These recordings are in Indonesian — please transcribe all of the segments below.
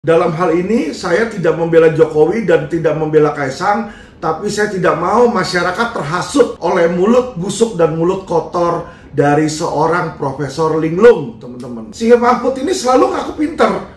Dalam hal ini saya tidak membela Jokowi dan tidak membela Kaisang, tapi saya tidak mau masyarakat terhasut oleh mulut busuk dan mulut kotor dari seorang Profesor Linglung, teman-teman. Si Mahfud ini selalu ngaku pinter,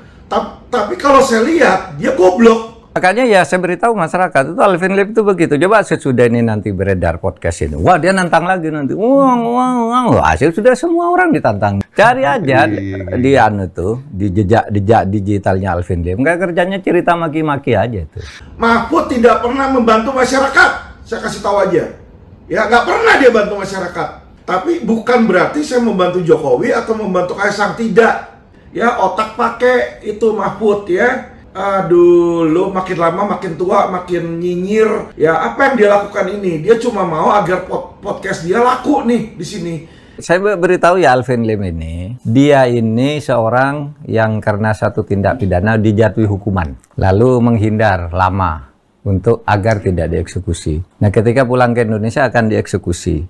tapi kalau saya lihat dia goblok. Makanya ya saya beritahu masyarakat itu Alvin Lim itu begitu. Coba sesudah ini nanti beredar podcast ini, wah dia nantang lagi nanti, hasil sudah semua orang ditantang. Cari aja di anu tuh di jejak digitalnya Alvin Lim, nggak kerjanya cerita maki-maki aja tuh. Mahfud tidak pernah membantu masyarakat, saya kasih tahu aja. Ya nggak pernah dia bantu masyarakat. Tapi bukan berarti saya membantu Jokowi atau membantu Kaisang, tidak. Ya otak pakai itu Mahfud ya. Aduh, lu makin lama makin tua, makin nyinyir. Ya, apa yang dia lakukan ini? Dia cuma mau agar podcast dia laku nih di sini. Saya beritahu ya Alvin Lim ini, dia ini seorang yang karena satu tindak pidana dijatuhi hukuman, lalu menghindar lama untuk agar tidak dieksekusi. Nah, ketika pulang ke Indonesia akan dieksekusi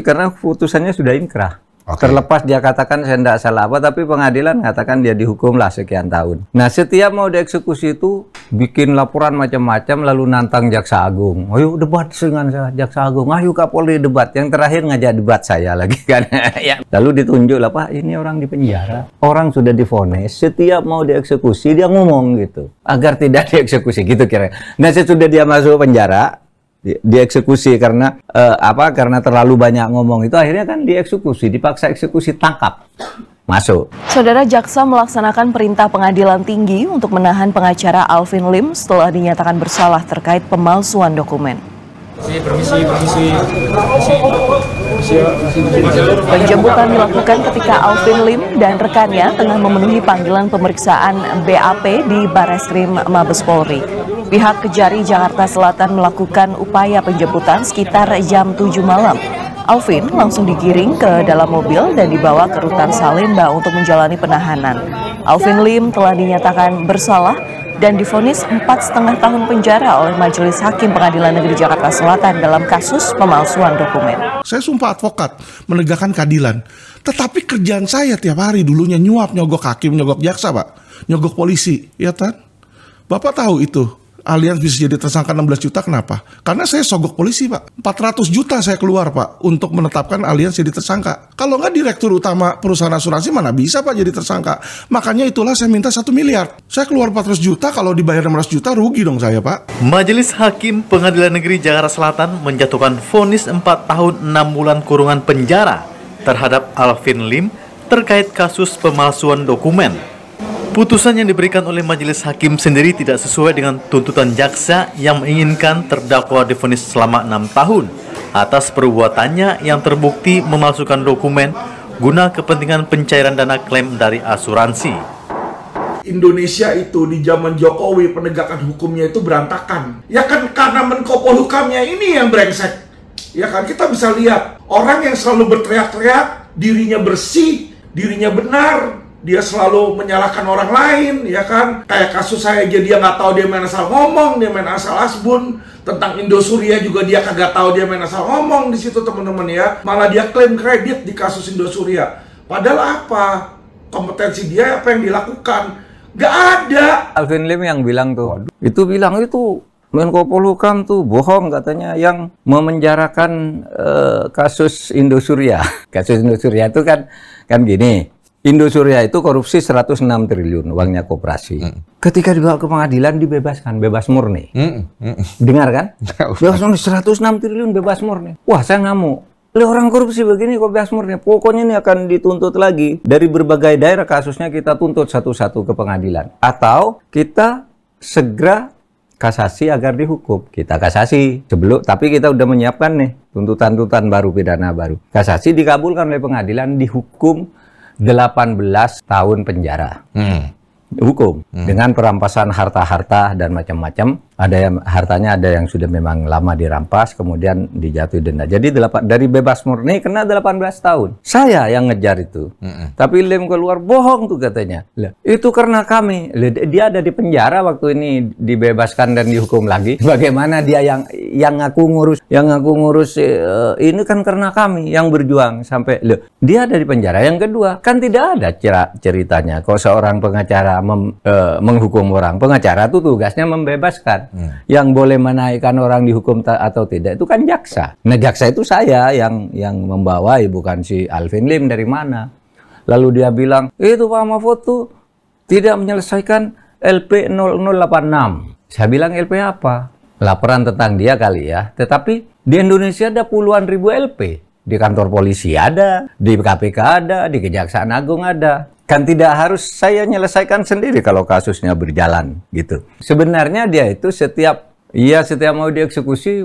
karena putusannya sudah inkrah. Terlepas dia katakan saya tidak salah apa, tapi pengadilan katakan dia dihukumlah sekian tahun. Nah, setiap mau dieksekusi itu bikin laporan macam-macam, lalu nantang Jaksa Agung. Ayo debat dengan Jaksa Agung, ayo Kapolri debat. Yang terakhir ngajak debat saya lagi kan. Lalu ditunjuk lah, Pak, ini orang di penjara, orang sudah divonis, setiap mau dieksekusi dia ngomong gitu, agar tidak dieksekusi gitu kira. Nah, sesudah dia masuk penjara, dieksekusi karena karena terlalu banyak ngomong itu, akhirnya kan dieksekusi, dipaksa eksekusi, tangkap, masuk. Saudara, jaksa melaksanakan perintah pengadilan tinggi untuk menahan pengacara Alvin Lim setelah dinyatakan bersalah terkait pemalsuan dokumen. Penjemputan dilakukan ketika Alvin Lim dan rekannya tengah memenuhi panggilan pemeriksaan BAP di Bareskrim Mabes Polri. Pihak Kejari Jakarta Selatan melakukan upaya penjemputan sekitar jam 7 malam. Alvin langsung digiring ke dalam mobil dan dibawa ke Rutan Salemba untuk menjalani penahanan. Alvin Lim telah dinyatakan bersalah dan divonis 4,5 tahun penjara oleh Majelis Hakim Pengadilan Negeri Jakarta Selatan dalam kasus pemalsuan dokumen. Saya sumpah advokat, menegakkan keadilan. Tetapi kerjaan saya tiap hari dulunya nyuap, nyogok hakim, nyogok jaksa, Pak. Nyogok polisi, ya kan? Bapak tahu itu. Allianz bisa jadi tersangka 16 juta, kenapa? Karena saya sogok polisi, Pak. 400 juta saya keluar, Pak, untuk menetapkan Allianz jadi tersangka. Kalau nggak direktur utama perusahaan asuransi, mana bisa, Pak, jadi tersangka. Makanya itulah saya minta 1 miliar. Saya keluar 400 juta, kalau dibayar 16 juta, rugi dong saya, Pak. Majelis Hakim Pengadilan Negeri Jakarta Selatan menjatuhkan vonis 4 tahun 6 bulan kurungan penjara terhadap Alvin Lim terkait kasus pemalsuan dokumen. Putusan yang diberikan oleh Majelis Hakim sendiri tidak sesuai dengan tuntutan jaksa yang menginginkan terdakwa divonis selama 6 tahun atas perbuatannya yang terbukti memalsukan dokumen guna kepentingan pencairan dana klaim dari asuransi. Indonesia itu di zaman Jokowi penegakan hukumnya itu berantakan. Ya kan karena Menko Polhukamnya ini yang brengsek. Ya kan kita bisa lihat orang yang selalu berteriak-teriak, dirinya bersih, dirinya benar. Dia selalu menyalahkan orang lain, ya kan? Kayak kasus saya aja dia nggak tahu, dia main asal ngomong, dia main asal asbun. Tentang Indosuria juga dia kagak tahu, dia main asal ngomong di situ, teman-teman ya. Malah dia klaim kredit di kasus Indosuria. Padahal apa? Kompetensi dia apa yang dilakukan? Nggak ada. Alvin Lim yang bilang tuh, itu Menko Polhukam tuh bohong katanya yang memenjarakan kasus Indosuria. Kasus Indosuria itu kan gini. Indosuria itu korupsi 106 triliun uangnya koperasi. Ketika dibawa ke pengadilan dibebaskan, bebas murni. Dengar kan? Bebas murni 106 triliun bebas murni. Wah, saya ngamuk. Orang korupsi begini kok bebas murni. Pokoknya ini akan dituntut lagi. Dari berbagai daerah kasusnya kita tuntut satu-satu ke pengadilan. Atau kita segera kasasi agar dihukum. Kita kasasi tapi kita udah menyiapkan nih tuntutan-tuntutan baru, pidana baru. Kasasi dikabulkan oleh pengadilan, dihukum 18 tahun penjara. Hukum dengan perampasan harta-harta dan macam-macam. Ada yang hartanya ada yang sudah memang lama dirampas, kemudian dijatuhi denda. Jadi dari bebas murni kena 18 tahun. Saya yang ngejar itu. Tapi Lim keluar bohong tuh katanya. Lah, itu karena kami. Dia ada di penjara waktu ini dibebaskan dan dihukum lagi. Bagaimana dia yang ngaku ngurus ini kan karena kami yang berjuang sampai dia ada di penjara. Yang kedua, kan tidak ada ceritanya kalau seorang pengacara menghukum orang. Pengacara itu tugasnya membebaskan. Yang boleh menaikkan orang dihukum atau tidak itu kan jaksa. Nah, jaksa itu saya yang membawai, bukan si Alvin Lim dari mana. Lalu dia bilang, itu Pak Mahfud tuh tidak menyelesaikan LP 0086. Saya bilang LP apa? Laporan tentang dia kali ya. Tetapi di Indonesia ada puluhan ribu LP. Di kantor polisi ada, di KPK ada, di Kejaksaan Agung ada. Kan tidak harus saya nyelesaikan sendiri kalau kasusnya berjalan gitu. Sebenarnya dia itu setiap mau dieksekusi,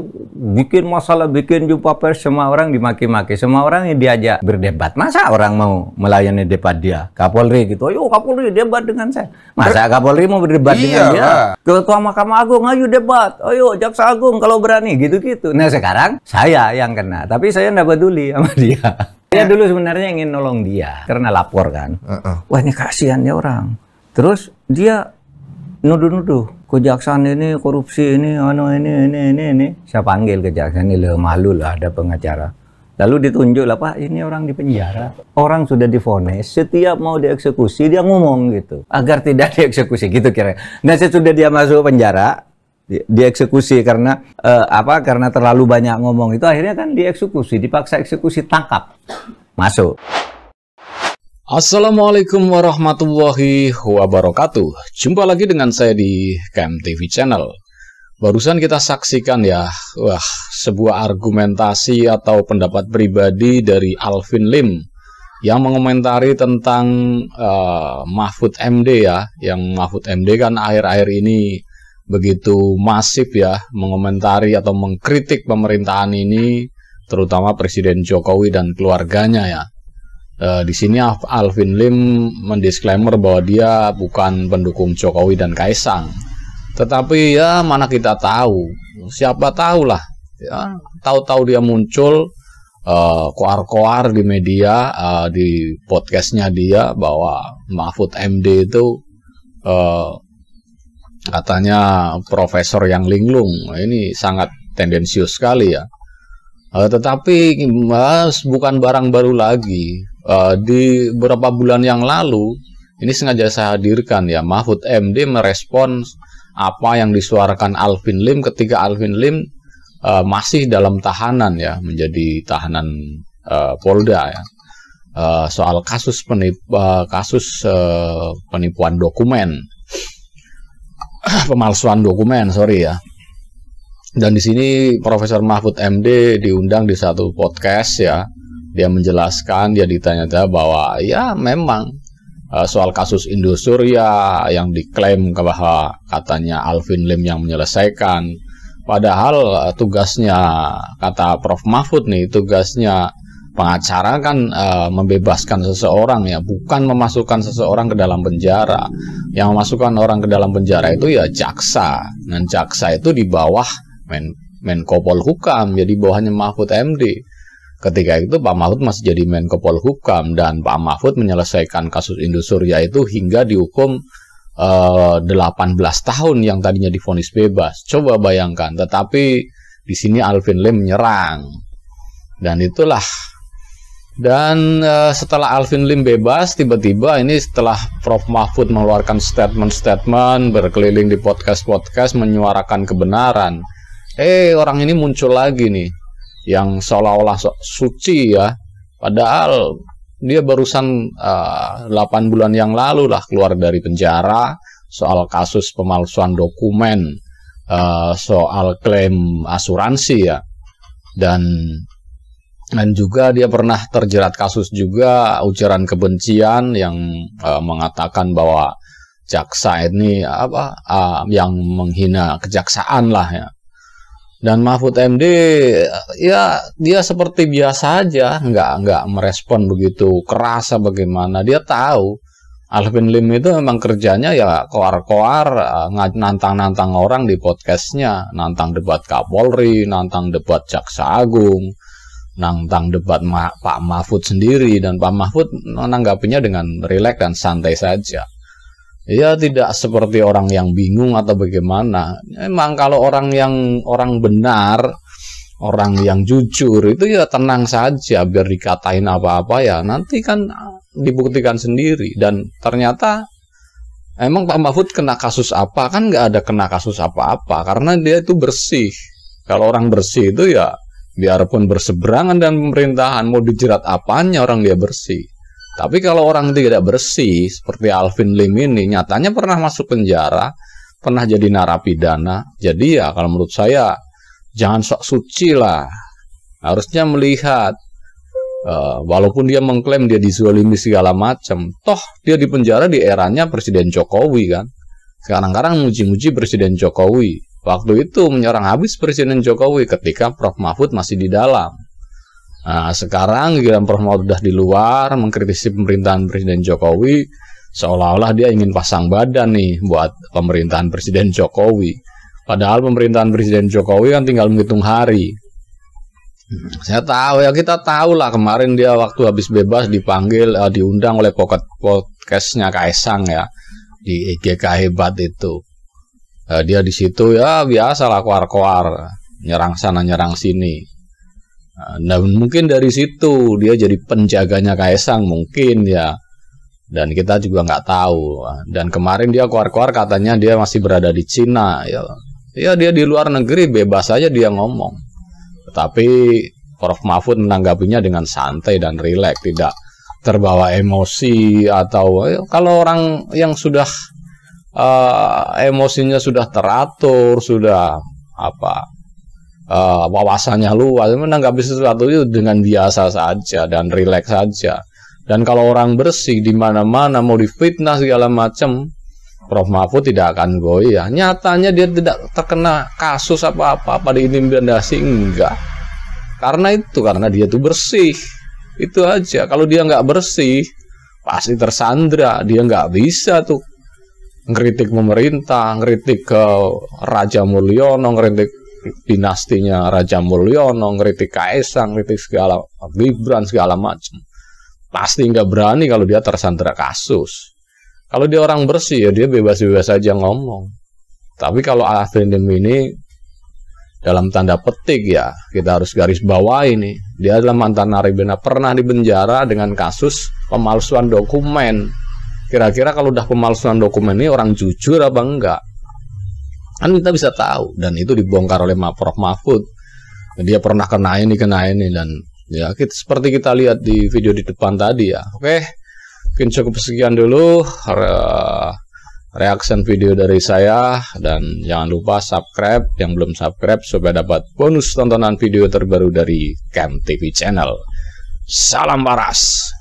bikin masalah, bikin jumpa pers, semua orang dimaki-maki, semua orang yang diajak berdebat. Masa orang mau melayani debat dia? Kapolri gitu, ayo Kapolri debat dengan saya. Masa Kapolri mau berdebat dengan dia? Ketua Mahkamah Agung, ayo debat, ayo Jaksa Agung kalau berani, gitu-gitu. Nah sekarang saya yang kena, tapi saya nggak peduli sama dia. Saya dulu sebenarnya ingin nolong dia, karena lapor kan. Wah ini kasihan ya orang. Terus dia nuduh-nuduh, kejaksaan ini korupsi ini, ini. Saya panggil kejaksaan ini, malu lah ada pengacara. Lalu ditunjuk lah, Pak ini orang di penjara. Orang sudah divonis, setiap mau dieksekusi dia ngomong gitu. Agar tidak dieksekusi gitu kira. Nah sesudah dia masuk penjara, dieksekusi karena karena terlalu banyak ngomong itu, akhirnya kan dieksekusi, dipaksa eksekusi, tangkap, masuk. Assalamualaikum warahmatullahi wabarakatuh. Jumpa lagi dengan saya di KMTV Channel. Barusan kita saksikan ya, sebuah argumentasi atau pendapat pribadi dari Alvin Lim yang mengomentari tentang Mahfud MD ya. Yang Mahfud MD kan akhir-akhir ini begitu masif ya mengomentari atau mengkritik pemerintahan ini, terutama Presiden Jokowi dan keluarganya ya. Di sini Alvin Lim mendisklaimer bahwa dia bukan pendukung Jokowi dan Kaisang. Tetapi ya mana kita tahu, siapa tahu lah. Ya, tahu-tahu dia muncul koar-koar di media, di podcastnya dia bahwa Mahfud MD itu katanya profesor yang linglung. Ini sangat tendensius sekali ya. Tetapi bukan barang baru lagi. Di beberapa bulan yang lalu, ini sengaja saya hadirkan ya, Mahfud MD merespon apa yang disuarakan Alvin Lim ketika Alvin Lim masih dalam tahanan ya, menjadi tahanan Polda ya, soal kasus penipuan dokumen, pemalsuan dokumen, sorry ya. Dan di sini Profesor Mahfud MD diundang di satu podcast ya. Dia menjelaskan, dia ditanya bahwa ya memang soal kasus Indosuria yang diklaim bahwa katanya Alvin Lim yang menyelesaikan. Padahal tugasnya, kata Prof. Mahfud nih, tugasnya pengacara kan membebaskan seseorang ya, bukan memasukkan seseorang ke dalam penjara. Yang memasukkan orang ke dalam penjara itu ya jaksa. Dan jaksa itu di bawah Menko Polhukam, jadi bawahnya Mahfud MD. Ketika itu Pak Mahfud masih jadi Menko Polhukam dan Pak Mahfud menyelesaikan kasus Indosuria itu hingga dihukum 18 tahun yang tadinya divonis bebas. Coba bayangkan, tetapi di sini Alvin Lim menyerang. Dan itulah. Dan setelah Alvin Lim bebas, tiba-tiba ini setelah Prof. Mahfud mengeluarkan statement-statement berkeliling di podcast-podcast menyuarakan kebenaran. Orang ini muncul lagi nih, yang seolah-olah suci ya, padahal dia barusan 8 bulan yang lalu lah keluar dari penjara soal kasus pemalsuan dokumen, soal klaim asuransi ya, dan juga dia pernah terjerat kasus juga ujaran kebencian yang mengatakan bahwa jaksa ini yang menghina kejaksaan lah ya. Dan Mahfud MD ya dia seperti biasa aja, nggak merespon begitu keras bagaimana. Dia tahu Alvin Lim itu memang kerjanya ya koar-koar, nantang-nantang orang di podcastnya, nantang debat Kapolri, nantang debat Jaksa Agung, nantang debat Pak Mahfud sendiri, dan Pak Mahfud menanggapinya dengan rileks dan santai saja. Ya tidak seperti orang yang bingung atau bagaimana. Memang kalau orang benar, orang yang jujur itu ya tenang saja, biar dikatain apa-apa ya nanti kan dibuktikan sendiri. Dan ternyata emang Pak Mahfud kena kasus apa? Kan nggak ada kena kasus apa-apa, karena dia itu bersih. Kalau orang bersih itu ya biarpun berseberangan dan pemerintahan, mau dijerat apanya orang dia bersih. Tapi kalau orang tidak bersih seperti Alvin Lim ini, nyatanya pernah masuk penjara, pernah jadi narapidana. Jadi ya kalau menurut saya jangan sok suci lah. Harusnya melihat, walaupun dia mengklaim dia dizolimi segala macam, toh dia di penjara di eranya Presiden Jokowi kan. Sekarang muji-muji Presiden Jokowi. Waktu itu menyerang habis Presiden Jokowi ketika Prof Mahfud masih di dalam. Nah sekarang giliran Prof Mahfud udah di luar mengkritisi pemerintahan Presiden Jokowi, seolah-olah dia ingin pasang badan nih buat pemerintahan Presiden Jokowi. Padahal pemerintahan Presiden Jokowi kan tinggal menghitung hari. Saya tahu ya, kita tahu lah kemarin dia waktu habis bebas dipanggil, diundang oleh podcastnya Kaesang ya, di IGK Hebat itu. Dia di situ ya biasa lah koar-koar, nyerang sana nyerang sini. Dan mungkin dari situ dia jadi penjaganya Kaesang mungkin ya. Dan kita juga nggak tahu. Dan kemarin dia koar-koar katanya dia masih berada di Cina ya. Ya dia di luar negeri bebas aja dia ngomong. Tetapi Prof Mahfud menanggapinya dengan santai dan rileks, tidak terbawa emosi atau kalau orang yang sudah emosinya sudah teratur, sudah wawasannya luas, menanggapi sesuatu itu dengan biasa saja dan rileks saja. Dan kalau orang bersih di mana-mana mau difitnah segala macam, Prof Mahfud tidak akan goyah. Nyatanya dia tidak terkena kasus apa-apa, pada intimidasi enggak. Karena dia tuh bersih. Itu aja. Kalau dia nggak bersih, pasti tersandra. Dia nggak bisa tuh ngeritik pemerintah, ngeritik ke Raja Mulyono, ngeritik dinastinya Raja Mulyono, ngeritik Kaesang, ngeritik segala Gibran segala macam. Pasti nggak berani kalau dia tersandra kasus. Kalau dia orang bersih ya dia bebas-bebas saja ngomong. Tapi kalau Alvin Lim ini dalam tanda petik ya kita harus garis bawahi ini, dia adalah mantan narapidana, pernah dipenjara dengan kasus pemalsuan dokumen. Kira-kira kalau udah pemalsuan dokumen ini orang jujur apa enggak? Kan kita bisa tahu, dan itu dibongkar oleh Prof Mahfud. Dia pernah kena ini dan ya seperti kita lihat di video di depan tadi ya. Oke, mungkin cukup sekian dulu reaction video dari saya, dan jangan lupa subscribe yang belum subscribe supaya dapat bonus tontonan video terbaru dari Camp TV Channel. Salam waras.